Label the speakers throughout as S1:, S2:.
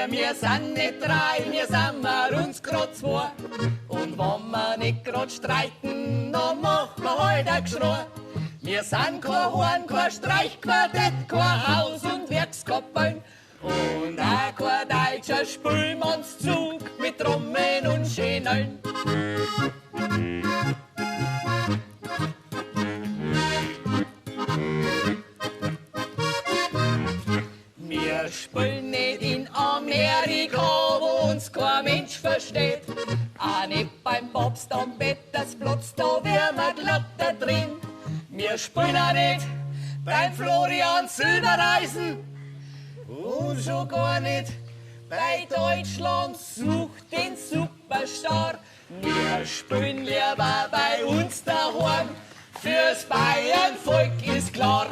S1: Wir sind nicht drei, wir sind uns grad zwei. Und wenn wir nicht grad streiten, dann machen wir halt ein Geschrei. Wir sind kein Horn, kein Streichquartett, kein Haus- und Werkskapellen. Und auch kein deutscher Spülmannszug mit Trommeln und Schäneln. Wir spielen nicht in Amerika, wo uns kein Mensch versteht. Auch nicht beim Papst am Petersplatz, da werden wir glatt da drin. Wir spielen auch nicht beim Florian Silbereisen und schon gar nicht bei Deutschland sucht den Superstar. Wir spielen lieber bei uns daheim, fürs Bayernvolk ist klar.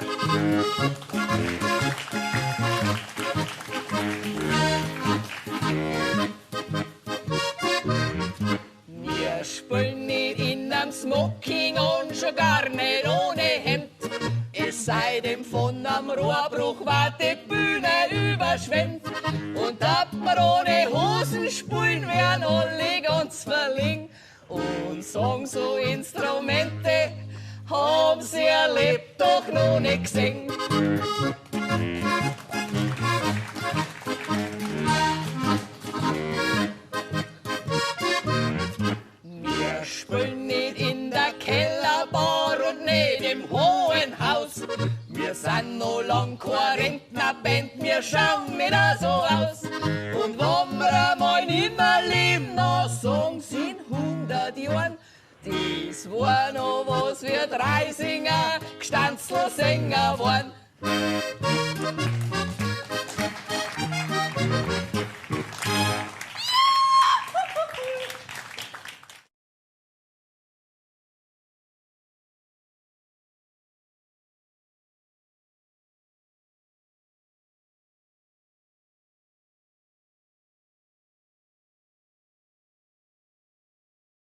S1: Wir spielen nicht in einem Smoking und schon gar nicht ohne Hemd. Es sei denn von einem Rohrbruch war die Bühne überschwemmt. Und ab wir ohne Hosen spielen, werden alle ganz verlegen. Und sagen so Instrumente, haben sie erlebt, doch noch nicht gesehen. Wir spielen nicht in der Kellerbar und nicht im Hohen Haus. Wir sind noch lang keine Rentnerband, wir schauen nicht so aus. Und wenn wir einmal nicht mehr leben, dann sagen sie in 100 Jahren, das war noch was wir Dreisinger Gstanzl-Sänger waren.